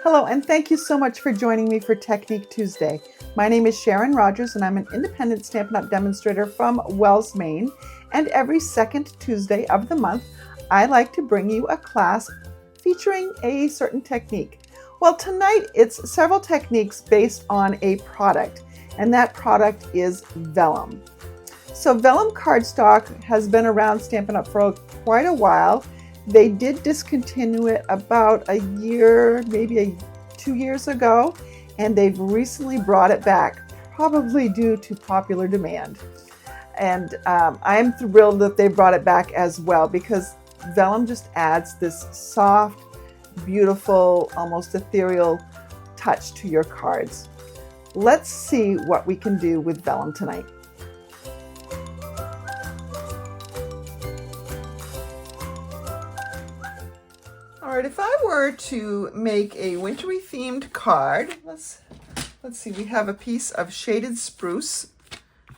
Hello, and thank you so much for joining me for Technique Tuesday. My name is Sharon Rogers, and I'm an independent Stampin' Up! Demonstrator from Wells, Maine. And every second Tuesday of the month, I like to bring you a class featuring a certain technique. Well, tonight it's several techniques based on a product, and that product is Vellum. So Vellum cardstock has been around Stampin' Up! For quite a while. They did discontinue it about a year, maybe 2 years ago, and they've recently brought it back, probably due to popular demand. And I'm thrilled that they brought it back as well, because Vellum just adds this soft, beautiful, almost ethereal touch to your cards. Let's see what we can do with Vellum tonight. All right, if I were to make a wintry themed card, let's see, we have a piece of shaded spruce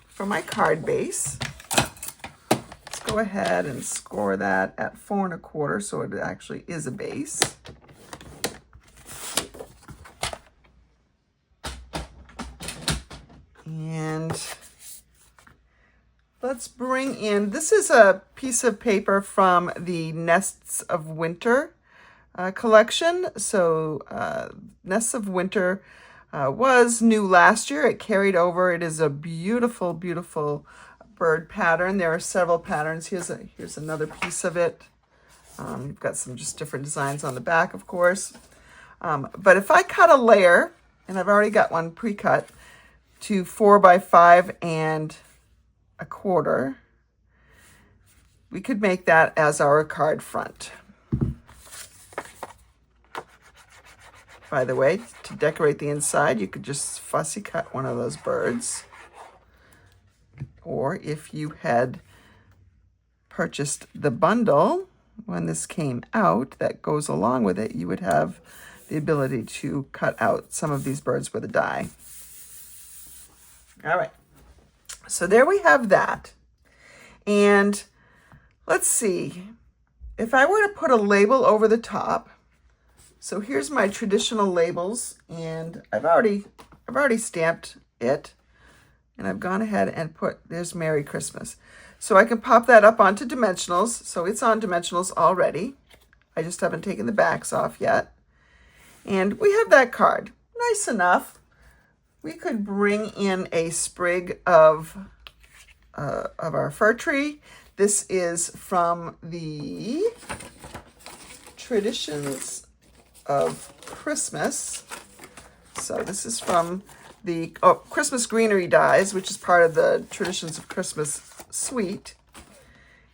for my card base. Let's go ahead and score that at 4 1/4, so it actually is a base. And let's bring in, this is a piece of paper from the Nests of Winter collection. So Nests of Winter was new last year. It carried over. It is a beautiful, beautiful bird pattern. There are several patterns. Here's another piece of it. You've got some just different designs on the back, of course. But if I cut a layer, and I've already got one pre-cut, to 4 by 5 1/4, we could make that as our card front. By the way, to decorate the inside, you could just fussy cut one of those birds. Or if you had purchased the bundle when this came out that goes along with it, you would have the ability to cut out some of these birds with a die. All right, so there we have that. And let's see, if I were to put a label over the top, so here's my traditional labels, and I've already stamped it, and I've gone ahead and put, there's Merry Christmas. So I can pop that up onto dimensionals. So it's on dimensionals already. I just haven't taken the backs off yet. And we have that card, nice enough. We could bring in a sprig of our fir tree. This is from the Traditions of Christmas. So this is from the Christmas greenery dies, which is part of the Traditions of Christmas suite.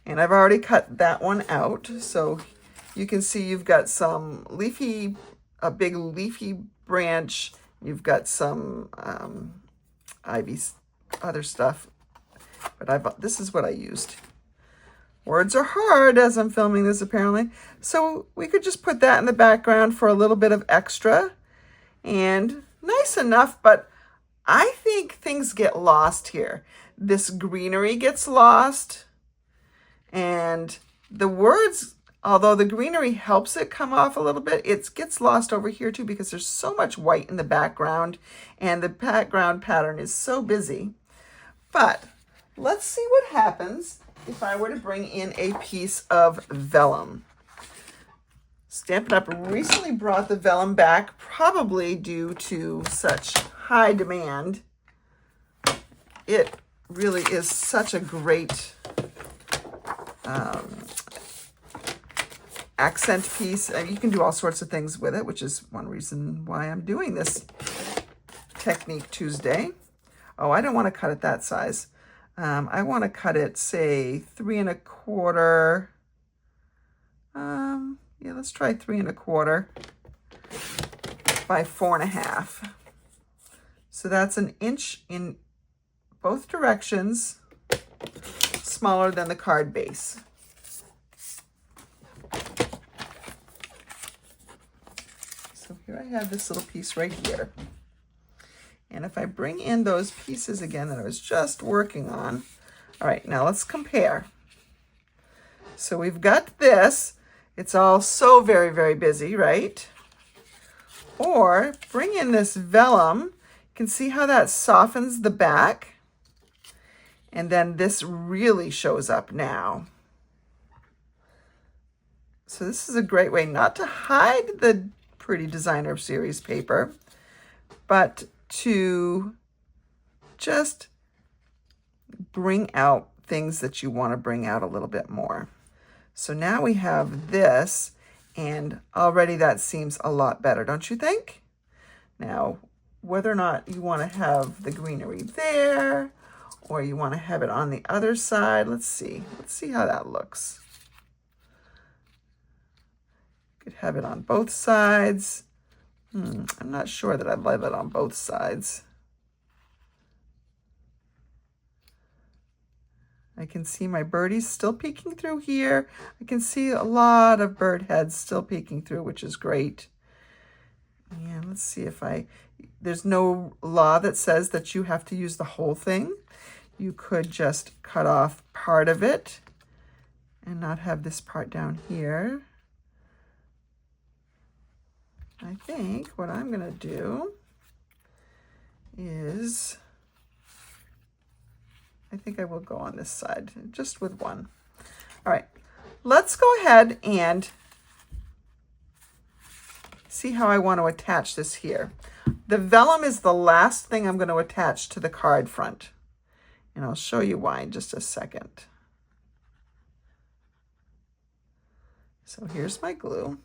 And I've already cut that one out. So you can see you've got some leafy, a big leafy branch. You've got some ivy, other stuff. But this is what I used. Words are hard as I'm filming this, apparently. So we could just put that in the background for a little bit of extra. And nice enough, but I think things get lost here. This greenery gets lost. And the words, although the greenery helps it come off a little bit, it gets lost over here too, because there's so much white in the background. And the background pattern is so busy. But let's see what happens if I were to bring in a piece of Vellum. Stampin' Up! Recently brought the Vellum back, probably due to such high demand. It really is such a great accent piece. And you can do all sorts of things with it, which is one reason why I'm doing this Technique Tuesday. Oh, I don't want to cut it that size. I want to cut it, say, 3 1/4. Yeah, let's try 3 1/4 by 4 1/2. So that's an inch in both directions, smaller than the card base. So here I have this little piece right here. And if I bring in those pieces again that I was just working on, all right, now let's compare. So we've got this. It's all so very, very busy, right? Or bring in this vellum. You can see how that softens the back. And then this really shows up now. So this is a great way not to hide the pretty designer series paper, but to just bring out things that you want to bring out a little bit more. So now we have this, and already that seems a lot better, don't you think? Now, whether or not you want to have the greenery there, or you want to have it on the other side, let's see. Let's see how that looks. Could have it on both sides. I'm not sure that I'd love it on both sides. I can see my birdies still peeking through here. I can see a lot of bird heads still peeking through, which is great. And let's see if there's no law that says that you have to use the whole thing. You could just cut off part of it and not have this part down here. I think what I'm going to do is, I think I will go on this side, just with one. All right, let's go ahead and see how I want to attach this here. The vellum is the last thing I'm going to attach to the card front. And I'll show you why in just a second. So here's my glue.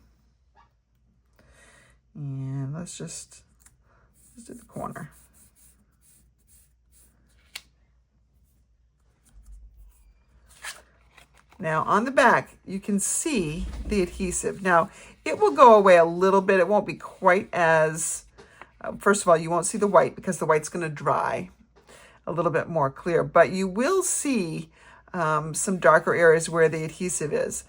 And let's do the corner. Now on the back, you can see the adhesive. Now it will go away a little bit. It won't be quite as, first of all, you won't see the white because the white's gonna dry a little bit more clear, but you will see some darker areas where the adhesive is.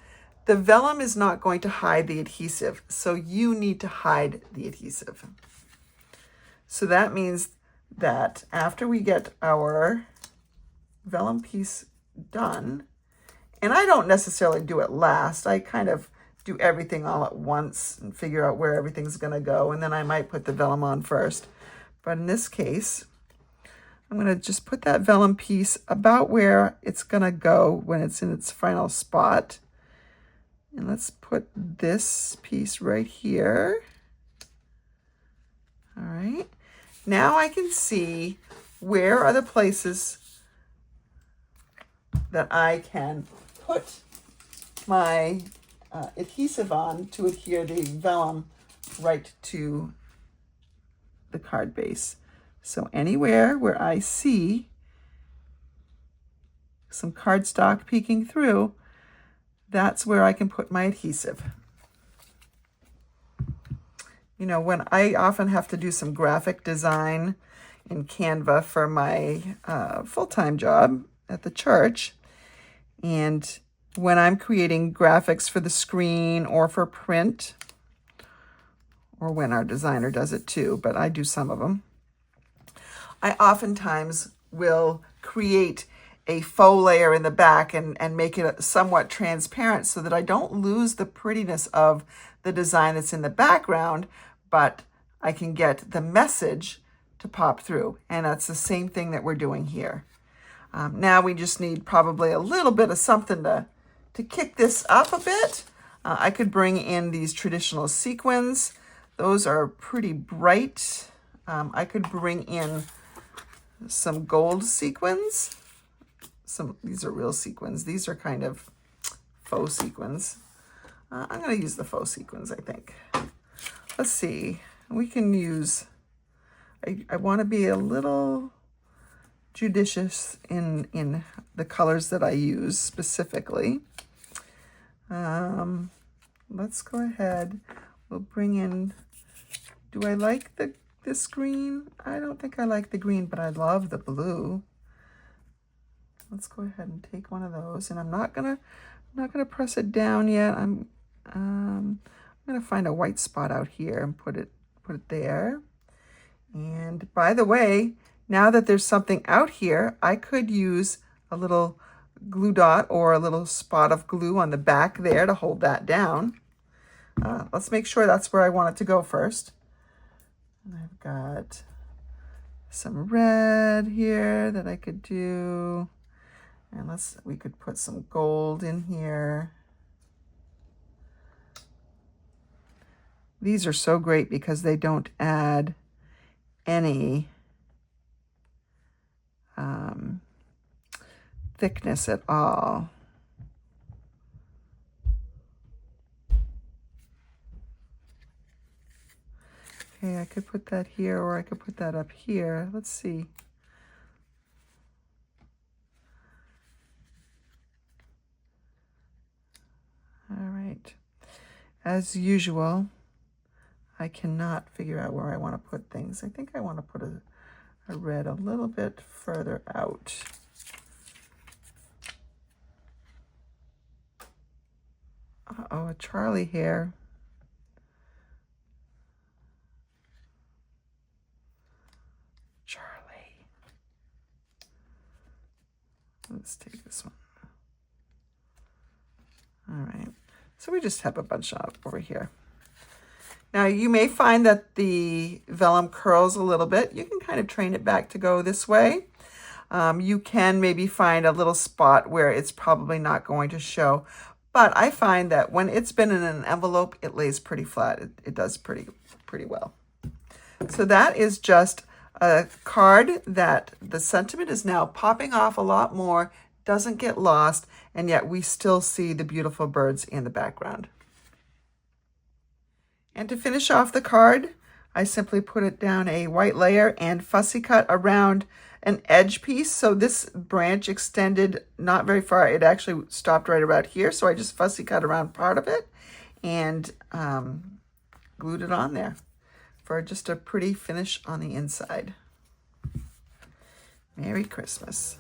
The vellum is not going to hide the adhesive, so you need to hide the adhesive. So that means that after we get our vellum piece done, and I don't necessarily do it last, I kind of do everything all at once and figure out where everything's gonna go, and then I might put the vellum on first. But in this case, I'm gonna just put that vellum piece about where it's gonna go when it's in its final spot. And let's put this piece right here. All right. Now I can see where are the places that I can put my adhesive on to adhere the vellum right to the card base. So anywhere where I see some cardstock peeking through, that's where I can put my adhesive. You know, when I often have to do some graphic design in Canva for my full-time job at the church, and when I'm creating graphics for the screen or for print, or when our designer does it too, but I do some of them, I oftentimes will create a faux layer in the back and make it somewhat transparent so that I don't lose the prettiness of the design that's in the background, but I can get the message to pop through. And that's the same thing that we're doing here. Now we just need probably a little bit of something to kick this up a bit. I could bring in these traditional sequins. Those are pretty bright. I could bring in some gold sequins. These are real sequins. These are kind of faux sequins. I'm going to use the faux sequins, I think. Let's see. We can use, I want to be a little judicious in the colors that I use specifically. Let's go ahead. We'll bring in, do I like this green? I don't think I like the green, but I love the blue. Let's go ahead and take one of those, and I'm not gonna press it down yet. I'm gonna find a white spot out here and put it there. And by the way, now that there's something out here, I could use a little glue dot or a little spot of glue on the back there to hold that down. Let's make sure that's where I want it to go first. I've got some red here that I could do. And we could put some gold in here. These are so great because they don't add any thickness at all. Okay, I could put that here, or I could put that up here. Let's see. All right. As usual, I cannot figure out where I want to put things. I think I want to put a red a little bit further out. Uh-oh, a Charlie hair. Charlie. Let's take this one. All right, so we just have a bunch over here. Now you may find that the vellum curls a little bit. You can kind of train it back to go this way. You can maybe find a little spot where it's probably not going to show, but I find that when it's been in an envelope, it lays pretty flat. It does pretty well. So that is just a card that the sentiment is now popping off a lot more, doesn't get lost, and yet we still see the beautiful birds in the background. And to finish off the card, I simply put it down a white layer and fussy cut around an edge piece. So this branch extended not very far. It actually stopped right about here. So I just fussy cut around part of it and glued it on there for just a pretty finish on the inside. Merry Christmas.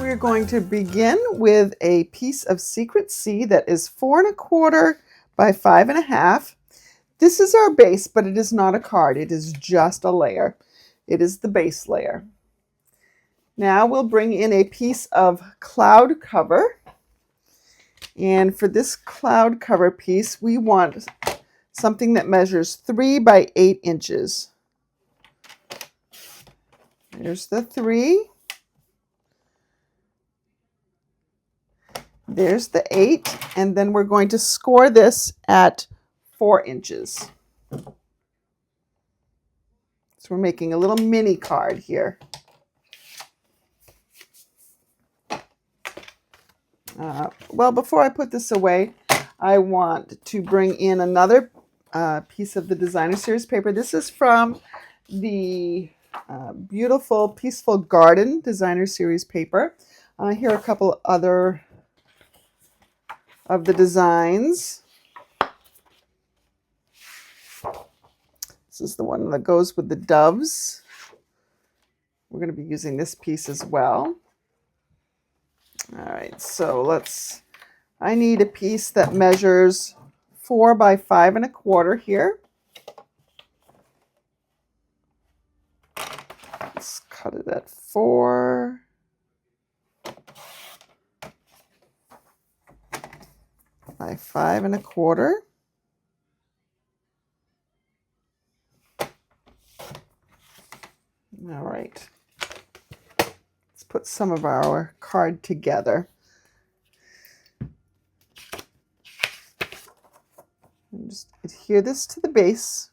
We're going to begin with a piece of Secret C that is 4 1/4 by 5 1/2. This is our base, but it is not a card. It is just a layer. It is the base layer. Now we'll bring in a piece of cloud cover. And for this cloud cover piece, we want something that measures 3 by 8 inches. There's the 3. There's the 8, and then we're going to score this at 4 inches. So we're making a little mini card here. Well, before I put this away, I want to bring in another piece of the Designer Series paper. This is from the beautiful Peaceful Garden Designer Series paper. Here are a couple other of the designs. This is the one that goes with the doves. We're going to be using this piece as well. All right, so I need a piece that measures 4 by 5 1/4 here. Let's cut it at 4. By 5 1/4. All right. Let's put some of our card together. And just adhere this to the base.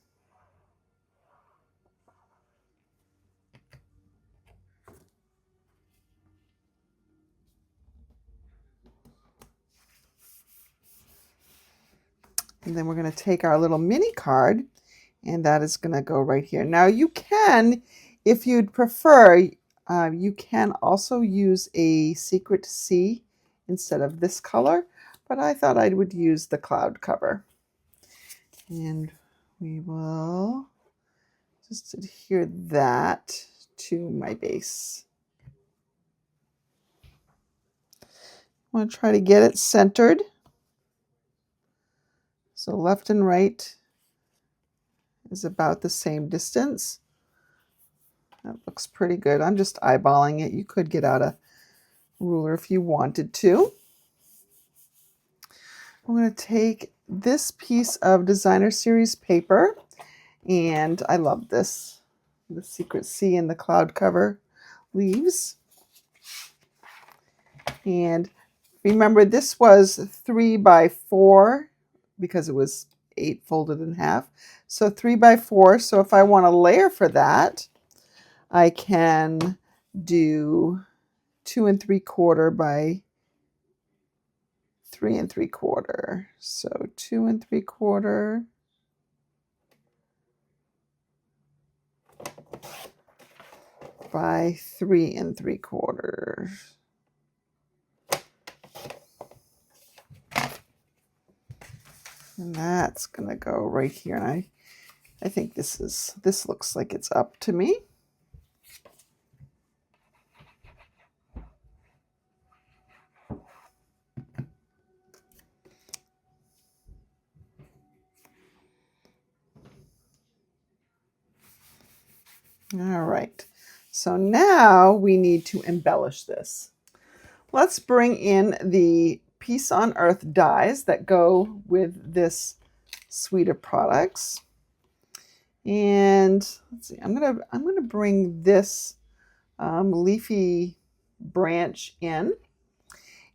And then we're going to take our little mini card, and that is going to go right here. Now you can, if you'd prefer, you can also use a Secret C instead of this color, but I thought I would use the cloud cover. And we will just adhere that to my base. I want to try to get it centered. So left and right is about the same distance. That looks pretty good. I'm just eyeballing it. You could get out ruler if you wanted to. I'm going to take this piece of Designer Series paper, and I love this, the Secret Sea and the cloud cover leaves. And remember, this was 3 by 4 because it was 8 folded in half. So 3 by 4. So if I want a layer for that, I can do 2 3/4 by 3 3/4. So 2 3/4 by 3 3/4. And that's going to go right here. And I think this looks like it's up to me. All right. So now we need to embellish this. Let's bring in the Peace on Earth dies that go with this suite of products. And let's see, I'm gonna bring this leafy branch in,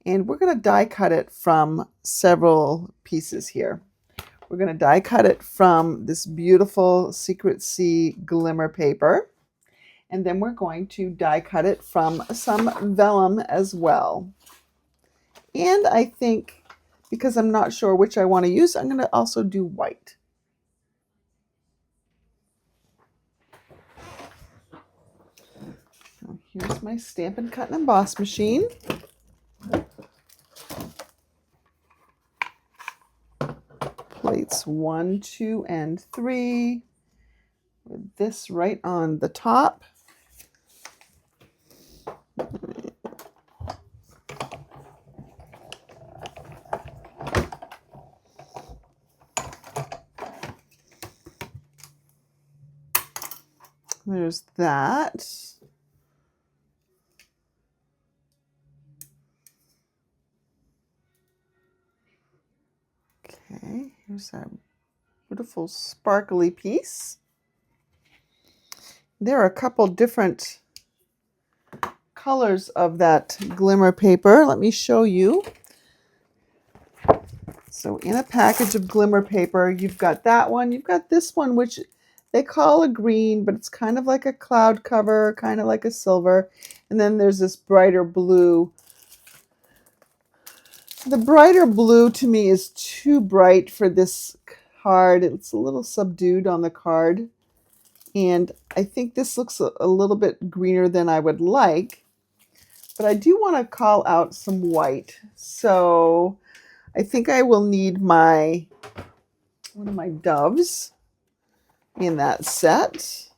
and we're gonna die cut it from several pieces here. We're gonna die cut it from this beautiful Secret Sea glimmer paper, and then we're going to die cut it from some vellum as well. And I think, because I'm not sure which I want to use, I'm gonna also do white. Here's my Stampin' Cut and Emboss machine. Plates 1, 2, and 3. With this right on the top. There's that. Okay, here's our beautiful sparkly piece. There are a couple different colors of that glimmer paper. Let me show you. So in a package of glimmer paper, you've got that one. You've got this one, which they call a green, but it's kind of like a cloud cover, kind of like a silver. And then there's this brighter blue. The brighter blue to me is too bright for this card. It's a little subdued on the card. And I think this looks a little bit greener than I would like. But I do want to call out some white. So I think I will need one of my doves in that set.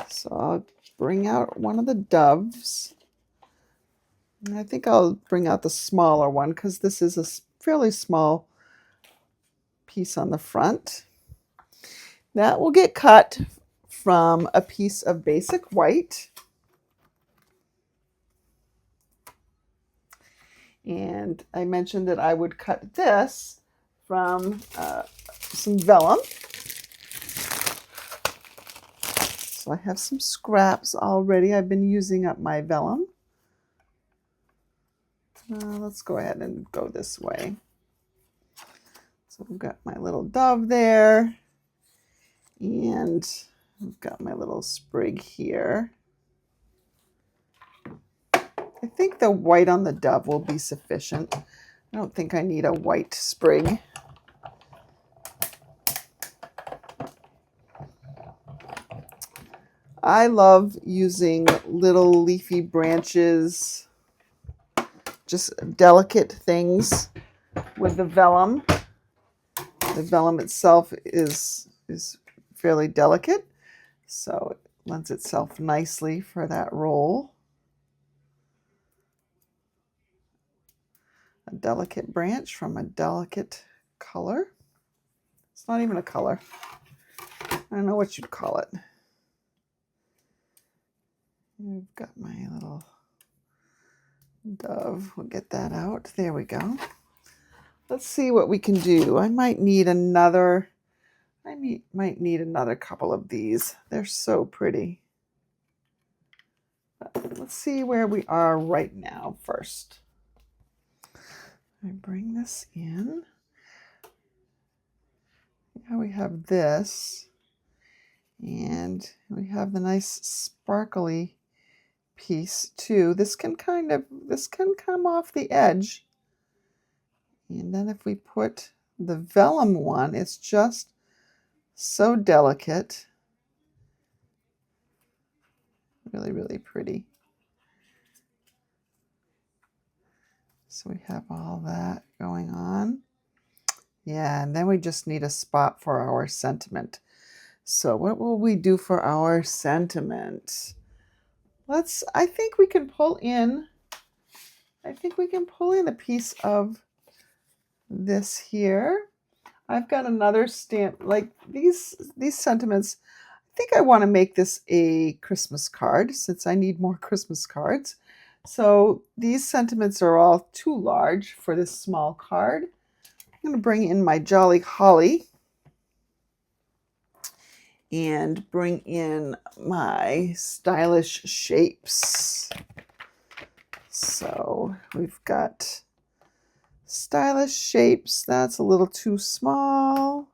So I'll bring out one of the doves. And I think I'll bring out the smaller one because this is a fairly small piece on the front. That will get cut from a piece of basic white. And I mentioned that I would cut this from some vellum. So I have some scraps already. I've been using up my vellum. Let's go ahead and go this way. So I've got my little dove there. And I've got my little sprig here. I think the white on the dove will be sufficient. I don't think I need a white sprig. I love using little leafy branches, just delicate things with the vellum. The vellum itself is fairly delicate, so it lends itself nicely for that roll. A delicate branch from a delicate color. It's not even a color. I don't know what you'd call it. I've got my little Dove. We'll get that out. There we go. Let's see what we can do. I might need another couple of these. They're so pretty. Let's see where we are right now first. I bring this in. Now we have this, and we have the nice sparkly piece too. This can come off the edge. And then if we put the vellum one, it's just so delicate. Really, really pretty. So we have all that going on. Yeah, and then we just need a spot for our sentiment. So what will we do for our sentiment? I think we can pull in a piece of this here. I've got another stamp, like these sentiments. I think I want to make this a Christmas card since I need more Christmas cards. So these sentiments are all too large for this small card. I'm going to bring in my Jolly Holly and bring in my stylish shapes. So we've got stylish shapes. That's a little too small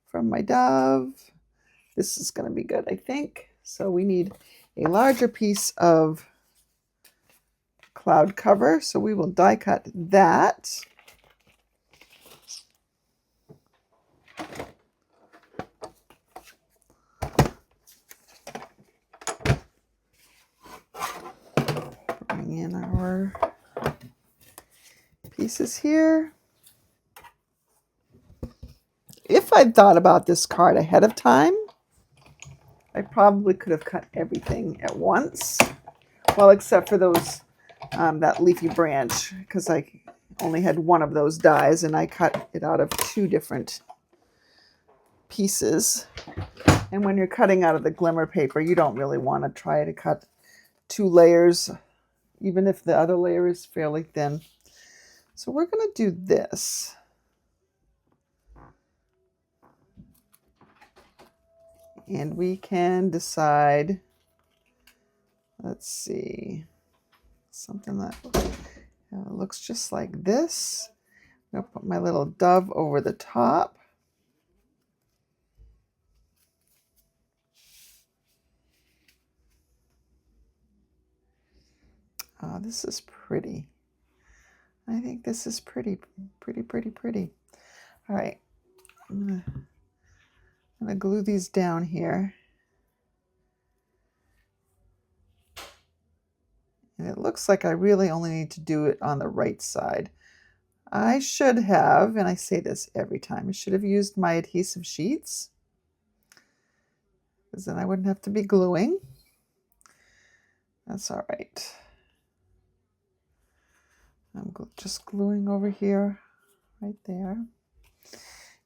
from my dove. This is going to be good, I think. So we need a larger piece of cloud cover. So we will die cut that. Bring in our pieces here. If I'd thought about this card ahead of time, I probably could have cut everything at once. Well, except for those, that leafy branch, because I only had one of those dies and I cut it out of two different pieces. And when you're cutting out of the glimmer paper, you don't really want to try to cut two layers, even if the other layer is fairly thin. So we're going to do this. And we can decide, let's see, something that looks just like this. I'm going to put my little dove over the top. Oh, this is pretty. I think this is pretty. All right, I'm gonna glue these down here. And it looks like I really only need to do it on the right side. I should have, and I say this every time, I should have used my adhesive sheets, because then I wouldn't have to be gluing. That's all right. I'm just gluing over here, right there.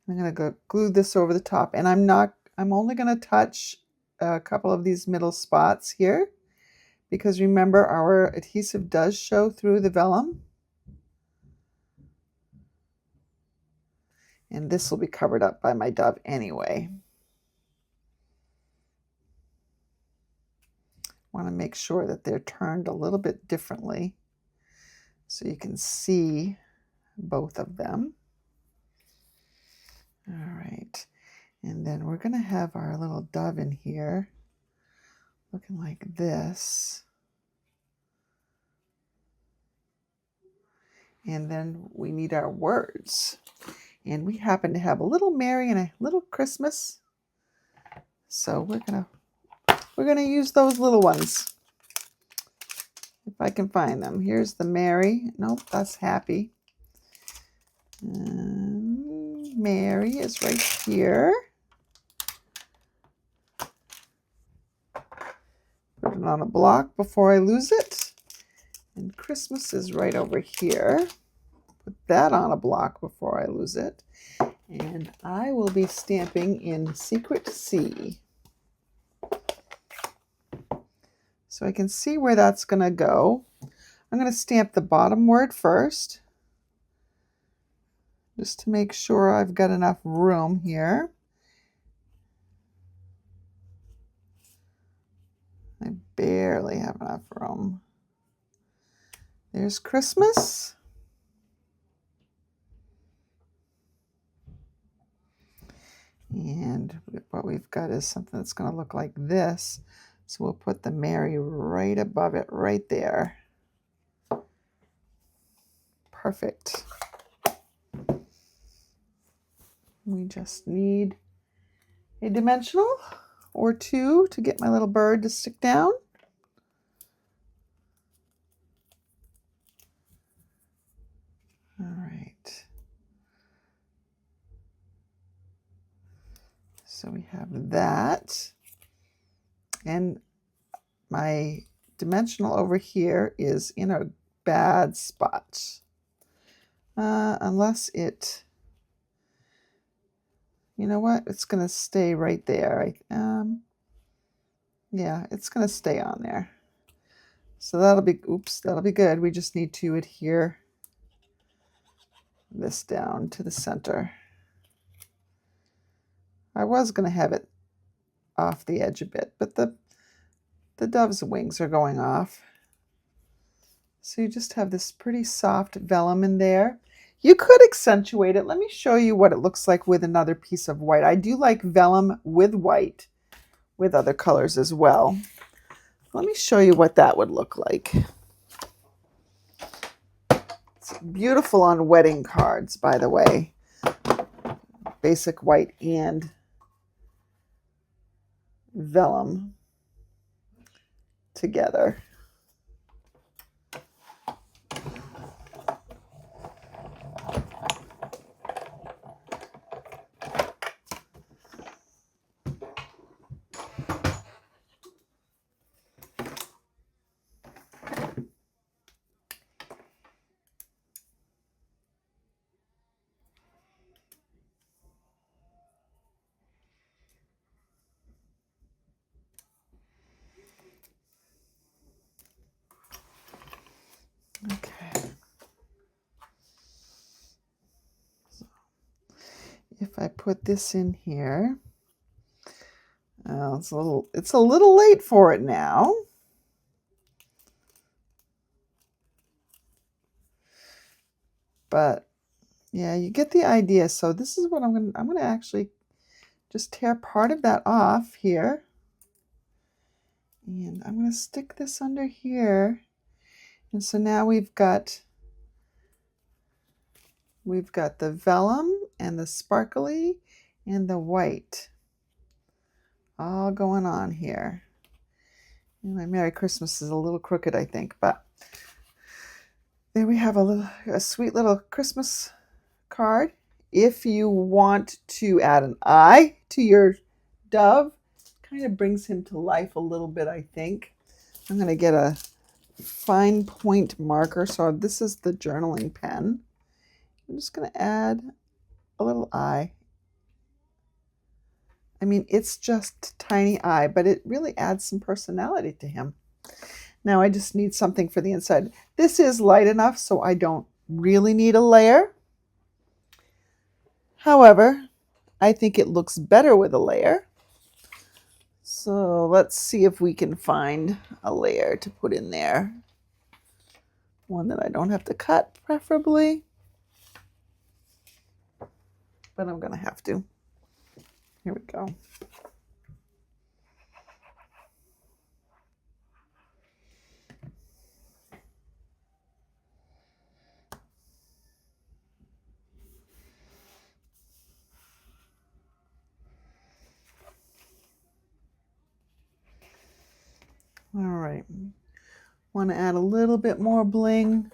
I'm going to glue this over the top, and I'm only going to touch a couple of these middle spots here, because remember our adhesive does show through the vellum. And this will be covered up by my dove anyway. Want to make sure that they're turned a little bit differently so you can see both of them. All right, and then we're going to have our little dove in here looking like this. And then we need our words. And we happen to have a little Mary and a little Christmas. So we're gonna use those little ones. If I can find them. Here's the Mary. Nope, that's Happy. Mary is right here. Put it on a block before I lose it. And Christmas is right over here. Put that on a block before I lose it. And I will be stamping in Secret C. So I can see where that's going to go. I'm I'm going to stamp the bottom word first, just to make sure I've got enough room here. I barely have enough room. There's Christmas. And what we've got is something that's going to look like this. So we'll put the Mary right above it, right there. Perfect. We just need a dimensional or two to get my little bird to stick down. All right. So we have that. And my dimensional over here is in a bad spot. Unless it, you know what? It's going to stay right there. Yeah, it's going to stay on there. So that'll be, oops, that'll be good. We just need to adhere this down to the center. I was going to have it off the edge a bit, but the dove's wings are going off. So you just have this pretty soft vellum in there. You could accentuate it. Let me show you what it looks like with another piece of white. I do like vellum with white, with other colors as well. Let me show you what that would look like. It's beautiful on wedding cards, by the way. Basic white and vellum together. Okay. So if I put this in here, it's a little late for it now. But yeah, you get the idea. So this is what I'm gonna actually just tear part of that off here. And I'm gonna stick this under here. And so now we've got the vellum and the sparkly and the white all going on here. And my Merry Christmas is a little crooked, I think, but there we have a sweet little Christmas card. If you want to add an eye to your dove, kind of brings him to life a little bit, I think. I'm going to get a fine point marker. So this is the journaling pen. I'm just going to add a little eye. I mean, it's just a tiny eye, but it really adds some personality to him. Now I just need something for the inside. This is light enough, so I don't really need a layer. However, I think it looks better with a layer. So let's see if we can find a layer to put in there. One that I don't have to cut, preferably. But I'm going to have to. Here we go. All right. Want to add a little bit more bling?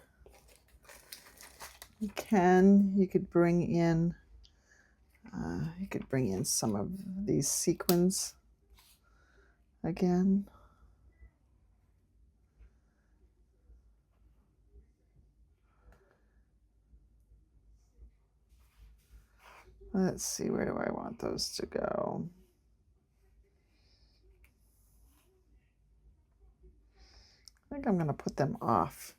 You can. You could bring in some of these sequins again. Let's see, where do I want those to go? I think I'm going to put them off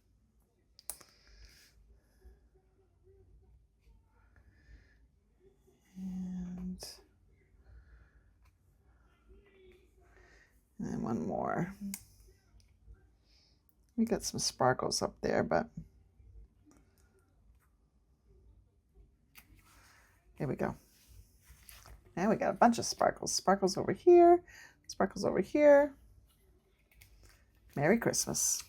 one more. We got some sparkles up there, but here we go. Now we got a bunch of sparkles. Sparkles over here, sparkles over here. Merry Christmas.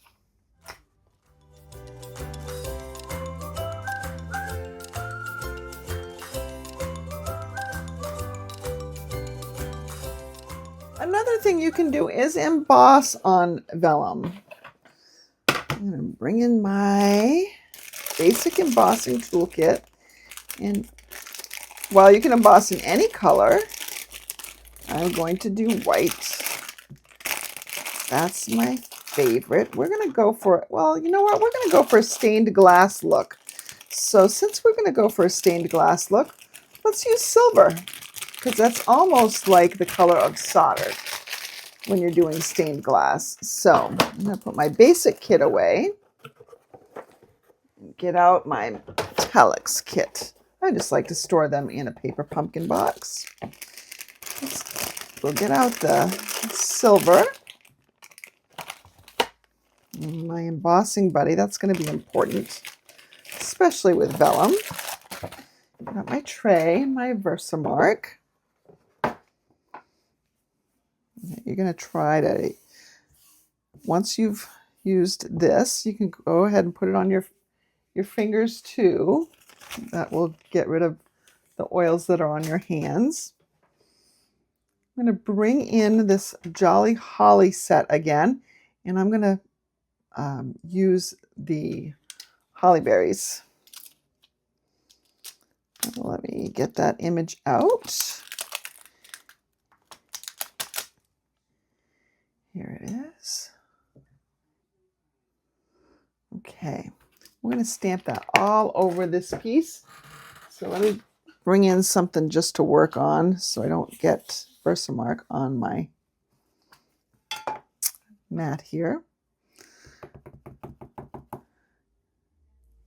Another thing you can do is emboss on vellum. I'm going to bring in my basic embossing toolkit, and while you can emboss in any color, I'm going to do white. That's my favorite. We're going to go for, well, you know what? We're going to go for a stained glass look. So since we're going to go for a stained glass look, let's use silver, because that's almost like the color of solder when you're doing stained glass. So I'm going to put my basic kit away and get out my metallics kit. I just like to store them in a paper pumpkin box. We'll get out the silver. And my embossing buddy, that's going to be important, especially with vellum. Got my tray, my Versamark. You're going to try to, once you've used this, you can go ahead and put it on your fingers too. That will get rid of the oils that are on your hands. I'm going to bring in this Jolly Holly set again, and I'm going to use the holly berries. Let me get that image out. Here it is. Okay, we're going to stamp that all over this piece. So let me bring in something just to work on so I don't get Versamark on my mat here.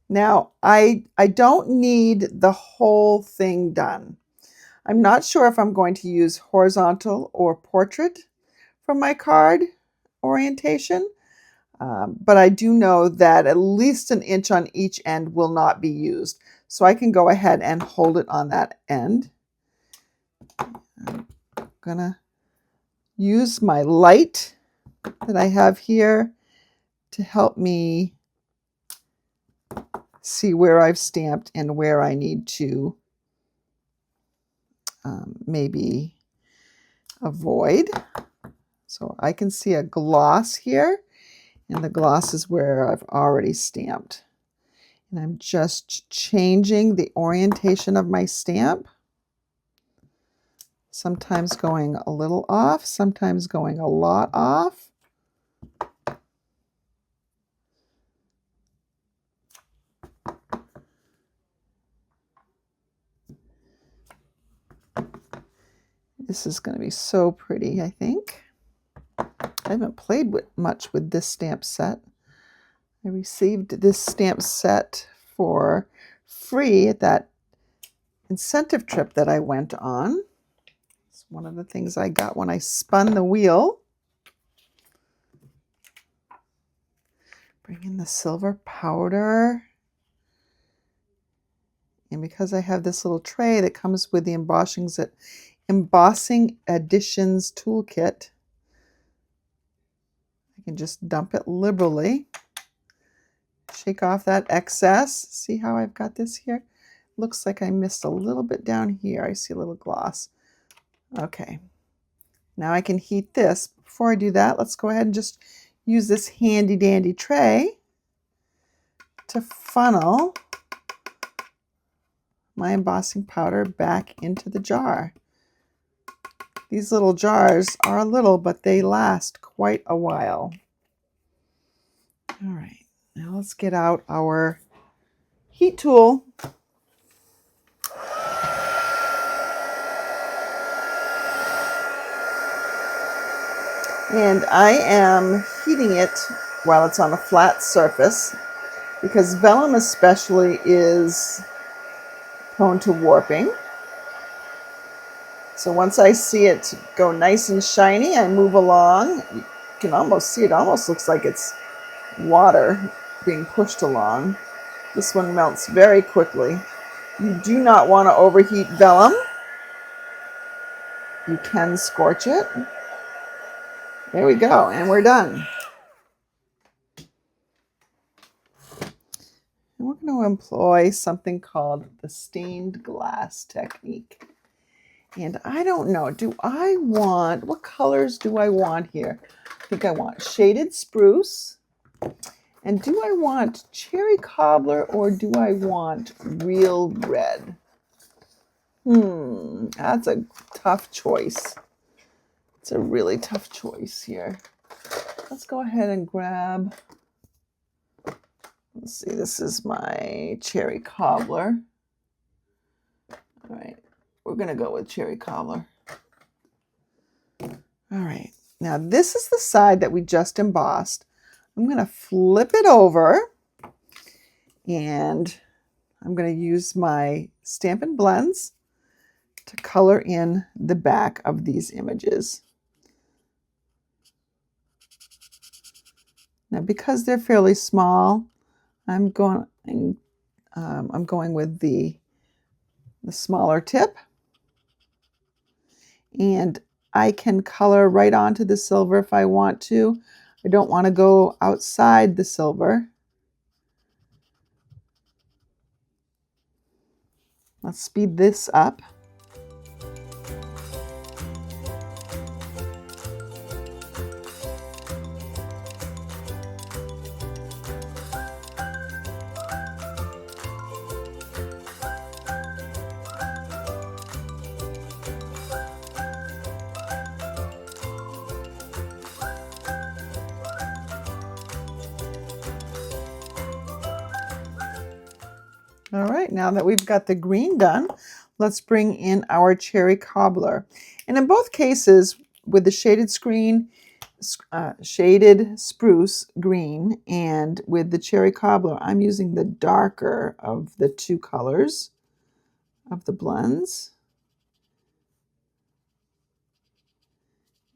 Now, I don't need the whole thing done. I'm not sure if I'm going to use horizontal or portrait for my card orientation, but I do know that at least an inch on each end will not be used. So I can go ahead and hold it on that end. I'm gonna use my light that I have here to help me see where I've stamped and where I need to maybe avoid. So I can see a gloss here, and the gloss is where I've already stamped. And I'm just changing the orientation of my stamp. Sometimes going a little off, sometimes going a lot off. This is going to be so pretty, I think. I haven't played much with this stamp set. I received this stamp set for free at that incentive trip that I went on. It's one of the things I got when I spun the wheel. Bring in the silver powder. And because I have this little tray that comes with the Embossing Additions toolkit, I can just dump it liberally. Shake off that excess. See how I've got this here? Looks like I missed a little bit down here. I see a little gloss. Okay, now I can heat this. Before I do that, let's go ahead and just use this handy dandy tray to funnel my embossing powder back into the jar. These little jars are little, but they last quite a while. All right, now let's get out our heat tool. And I am heating it while it's on a flat surface, because vellum especially is prone to warping. So once I see it go nice and shiny, I move along. You can almost see it almost looks like it's water being pushed along. This one melts very quickly. You do not want to overheat vellum. You can scorch it. There we go, and we're done. And we're going to employ something called the stained glass technique. And I don't know, what colors do I want here? I think I want shaded spruce. And do I want cherry cobbler or do I want real red? That's a tough choice. It's a really tough choice here. Let's go ahead and grab, let's see, this is my cherry cobbler. All right, we're going to go with cherry cobbler. All right, now this is the side that we just embossed. I'm going to flip it over and I'm going to use my Stampin' Blends to color in the back of these images. Now, because they're fairly small, I'm going with the smaller tip, and I can color right onto the silver if I want to. I don't want to go outside the silver. Let's speed this up. All right, now that we've got the green done, let's bring in our cherry cobbler. And in both cases, with the shaded spruce green and with the cherry cobbler, I'm using the darker of the two colors of the blends.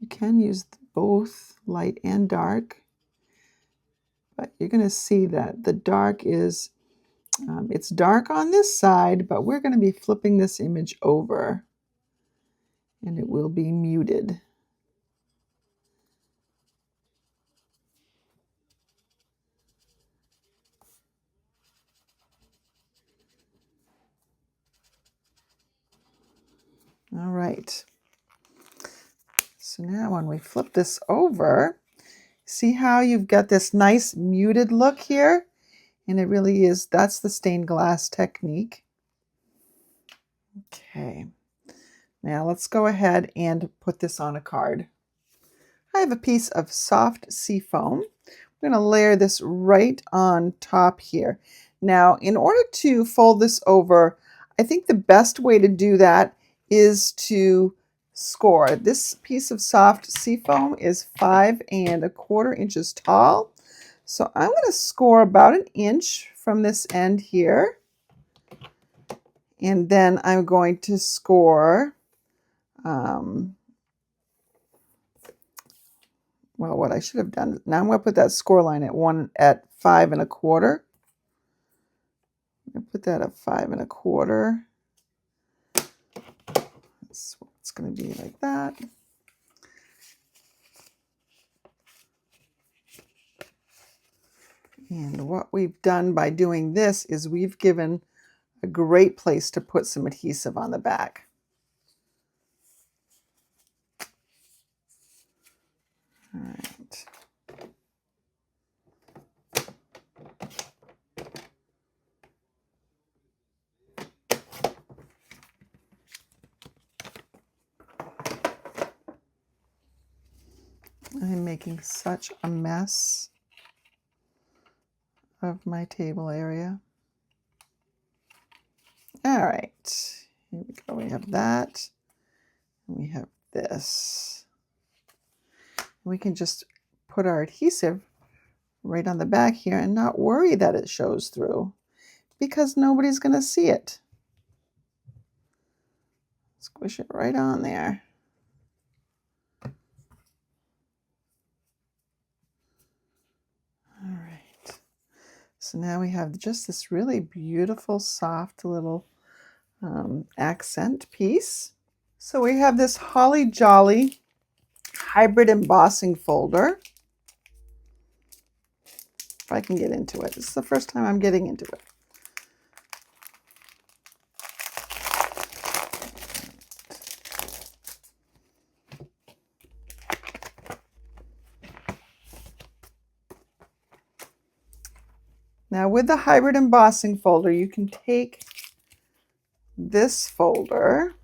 You can use both light and dark, but you're going to see that the dark is it's dark on this side, but we're going to be flipping this image over and it will be muted. All right. So now when we flip this over, see how you've got this nice muted look here? And it really is, that's the stained glass technique. Okay. Now let's go ahead and put this on a card. I have a piece of soft seafoam. I'm going to layer this right on top here. Now, in order to fold this over, I think the best way to do that is to score. This piece of soft seafoam is 5 1/4 inches tall. So I'm going to score about 1 inch from this end here. And then I'm going to score, well, what I should have done, now I'm going to put that score line at 5 1/4. I'm going to put that at 5 1/4. So it's going to be like that. And what we've done by doing this is we've given a great place to put some adhesive on the back. All right. I'm making such a mess of my table area. All right, here we go. We have that, and we have this. We can just put our adhesive right on the back here and not worry that it shows through because nobody's going to see it. Squish it right on there. All right. So now we have just this really beautiful, soft little accent piece. So we have this Holly Jolly hybrid embossing folder. If I can get into it. This is the first time I'm getting into it. Now with the hybrid embossing folder, you can take this folder,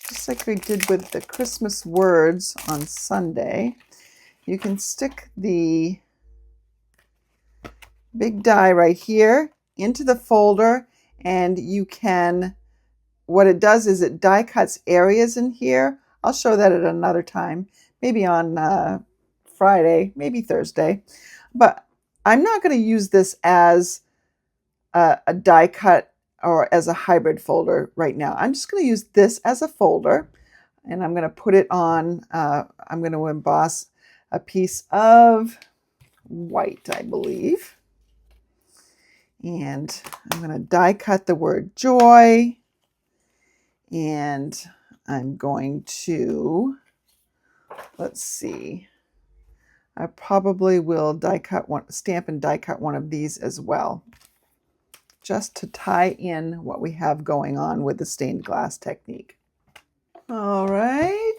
just like we did with the Christmas words on Sunday. You can stick the big die right here into the folder, and you can, what it does is it die cuts areas in here. I'll show that at another time, maybe on Friday, maybe Thursday. But I'm not going to use this as a die cut or as a hybrid folder right now. I'm just going to use this as a folder, and I'm going to put it on, I'm going to emboss a piece of white, I believe. And I'm going to die cut the word joy, and I'm going to, let's see, I probably will die cut one, stamp and die cut one of these as well, just to tie in what we have going on with the stained glass technique. All right,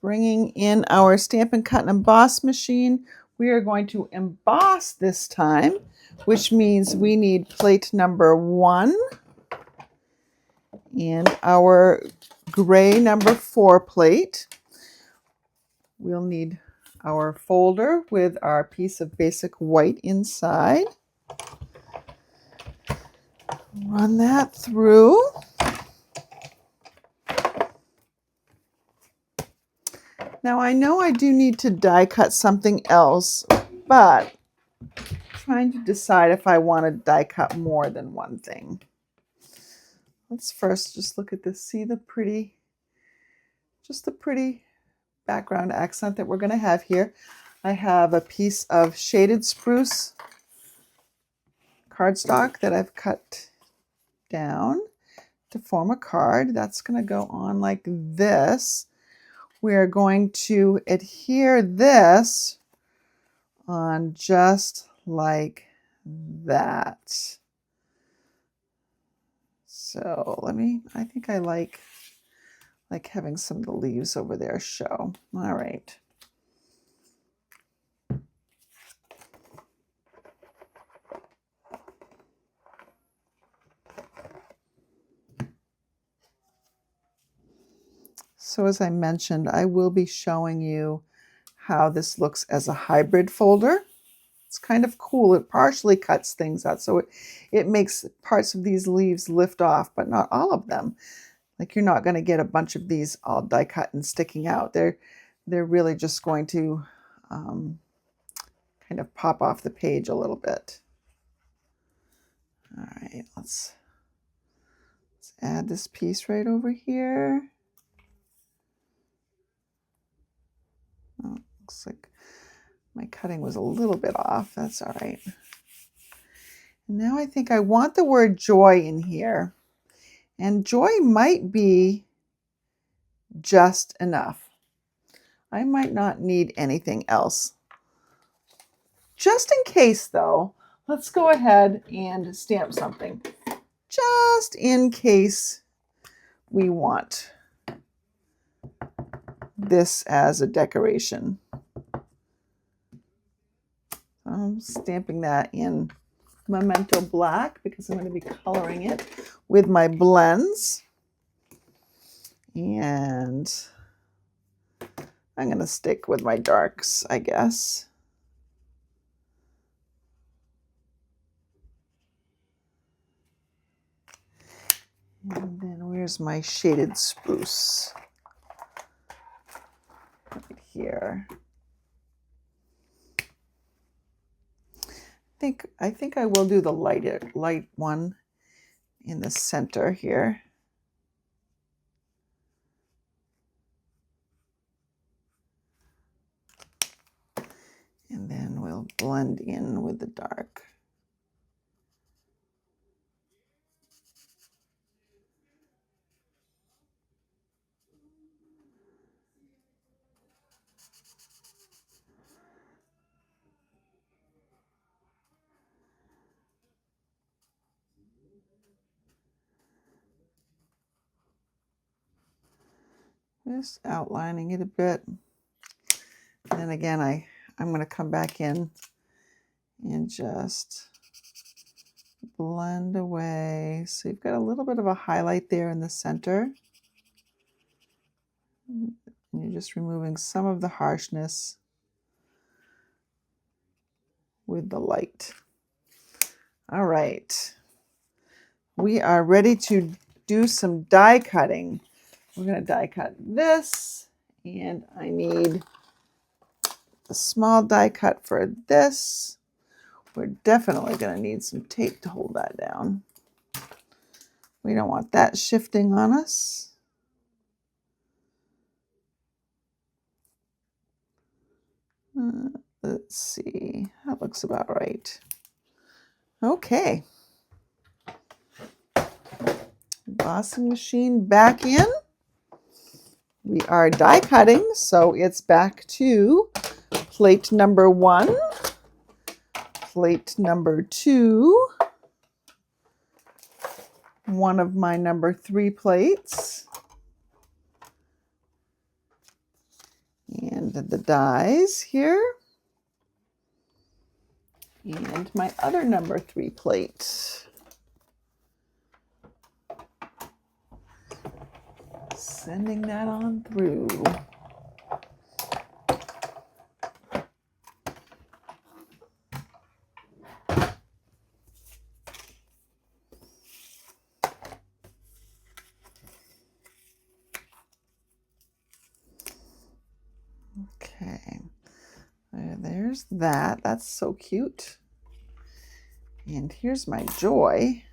bringing in our Stampin' Cut and Emboss machine. We are going to emboss this time, which means we need plate number 1 and our gray number 4 plate. We'll need our folder with our piece of basic white inside. Run that through. Now I know I do need to die cut something else, but I'm trying to decide if I want to die cut more than one thing. Let's first just look at this. See the pretty, just the pretty background accent that we're going to have here. I have a piece of shaded spruce cardstock that I've cut down to form a card. That's going to go on like this. We're going to adhere this on just like that. So I think I like having some of the leaves over there show. All right. So as I mentioned, I will be showing you how this looks as a hybrid folder. It's kind of cool. It partially cuts things out, so it makes parts of these leaves lift off, but not all of them. Like, you're not going to get a bunch of these all die cut and sticking out. They're really just going to kind of pop off the page a little bit. All right, let's add this piece right over here. Oh, looks like my cutting was a little bit off. That's all right. Now I think I want the word joy in here. And joy might be just enough. I might not need anything else. Just in case though, let's go ahead and stamp something. Just in case we want this as a decoration. I'm stamping that in Memento Black because I'm going to be coloring it with my blends. And I'm going to stick with my darks, I guess. And then where's my shaded spruce? Right here. I think I will do the light one in the center here. And then we'll blend in with the dark. Just outlining it a bit. And then again, I'm going to come back in and just blend away. So you've got a little bit of a highlight there in the center. And you're just removing some of the harshness with the light. All right. We are ready to do some die cutting. We're going to die cut this, and I need a small die cut for this. We're definitely going to need some tape to hold that down. We don't want that shifting on us. Let's see, that looks about right. Okay. Embossing machine back in. We are die cutting, so it's back to plate number 1, plate number 2, one of my number 3 plates, and the dies here, and my other number 3 plate. Sending that on through. Okay, there's that. That's so cute. And here's my joy.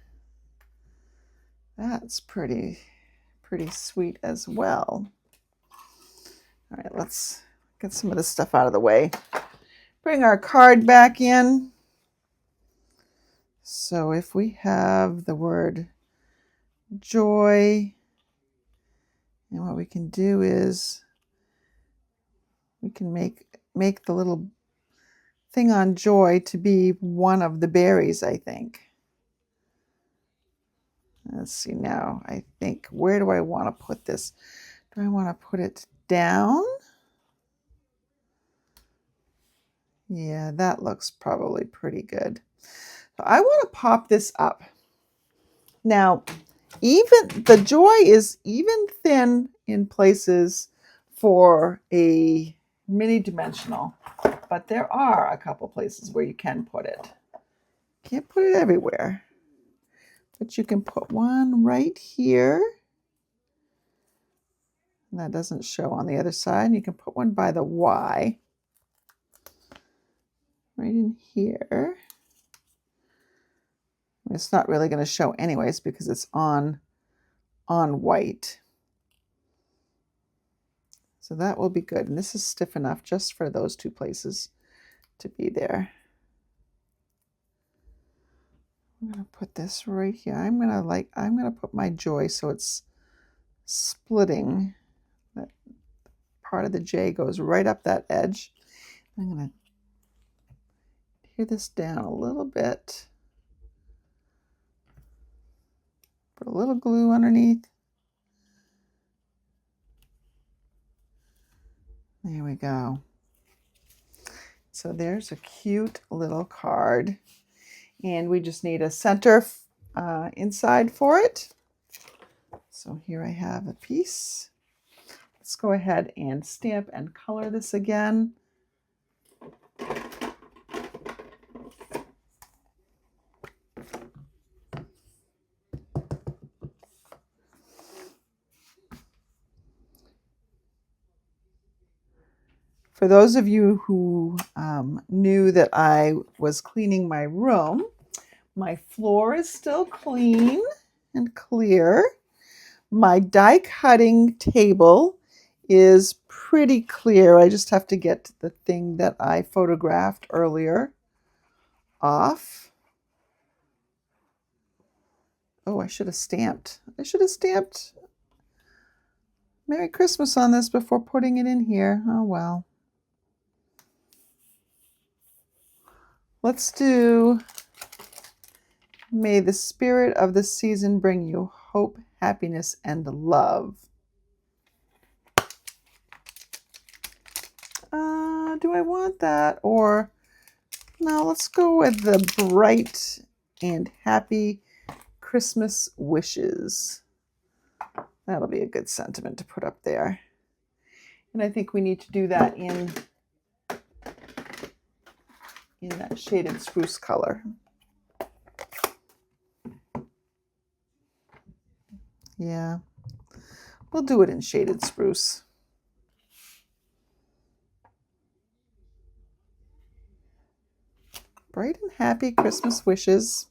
That's pretty sweet as well. All right, let's get some of this stuff out of the way. Bring our card back in. So if we have the word joy, and what we can do is we can make the little thing on joy to be one of the berries, I think. Let's see now. I think, where do I want to put this? Do I want to put it down? Yeah, that looks probably pretty good. So I want to pop this up. Now, even the joy is even thin in places for a mini dimensional, but there are a couple places where you can put it. Can't put it everywhere, but you can put one right here. And that doesn't show on the other side. You can put one by the Y, right in here. It's not really going to show anyways because it's on white. So that will be good. And this is stiff enough just for those 2 places to be there. I'm going to put this right here. I'm going to put my joy so it's splitting. That part of the J goes right up that edge. I'm going to tear this down a little bit. Put a little glue underneath. There we go. So there's a cute little card. And we just need a center inside for it. So here I have a piece. Let's go ahead and stamp and color this again. For those of you who knew that I was cleaning my room, my floor is still clean and clear. My die cutting table is pretty clear. I just have to get the thing that I photographed earlier off. Oh, I should have stamped. Merry Christmas on this before putting it in here. Oh, well. Let's do, may the spirit of the season bring you hope, happiness, and love. Do I want that? Or, no, let's go with the bright and happy Christmas wishes. That'll be a good sentiment to put up there. And I think we need to do that in that shaded spruce color. Yeah, we'll do it in shaded spruce. Bright and happy Christmas wishes.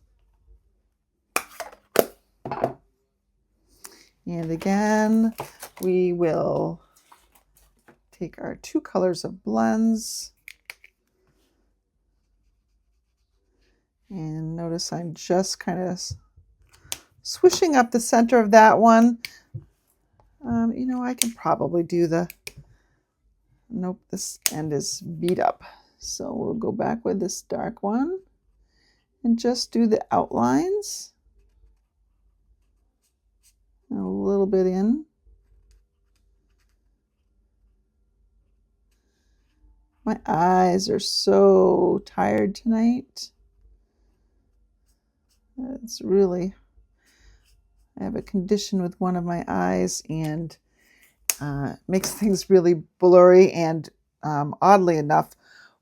And again, we will take our 2 colors of blends. And notice I'm just kind of swishing up the center of that one. You know, I can probably do the, nope, this end is beat up. So we'll go back with this dark one and just do the outlines. And a little bit in. My eyes are so tired tonight. It's really, I have a condition with one of my eyes, and makes things really blurry and oddly enough,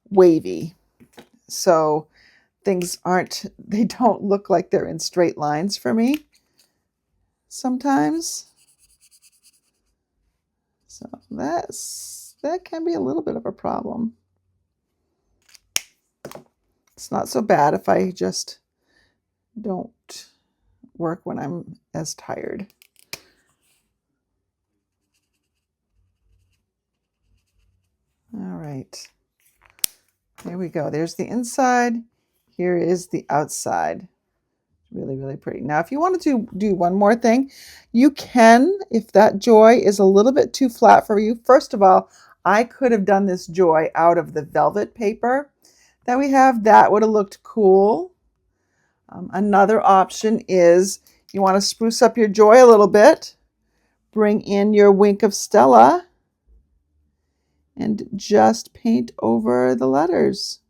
wavy. So things they don't look like they're in straight lines for me sometimes. So that can be a little bit of a problem. It's not so bad if I just don't work when I'm as tired. All right, there we go. There's the inside. Here is the outside. Really, really pretty. Now, if you wanted to do one more thing, you can, if that joy is a little bit too flat for you. First of all, I could have done this joy out of the velvet paper that we have. That would have looked cool. Another option is you want to spruce up your joy a little bit. Bring in your Wink of Stella and just paint over the letters.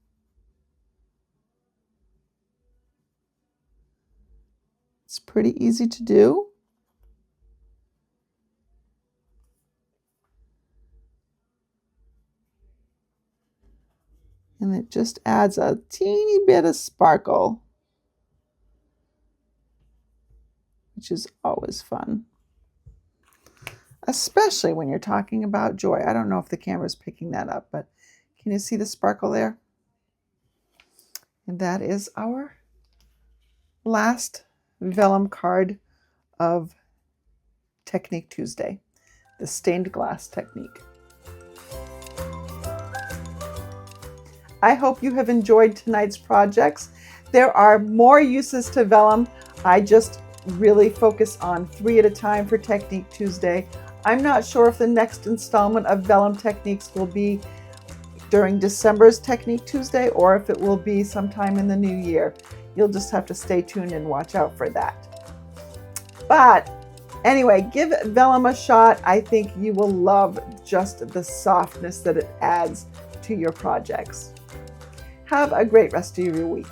It's pretty easy to do. And it just adds a teeny bit of sparkle, which is always fun. Especially when you're talking about joy. I don't know if the camera's picking that up, but can you see the sparkle there? And that is our last vellum card of Technique Tuesday, the stained glass technique. I hope you have enjoyed tonight's projects. There are more uses to vellum. I just really focus on 3 at a time for Technique Tuesday. I'm not sure if the next installment of Vellum Techniques will be during December's Technique Tuesday or if it will be sometime in the new year. You'll just have to stay tuned and watch out for that. But anyway, give vellum a shot. I think you will love just the softness that it adds to your projects. Have a great rest of your week.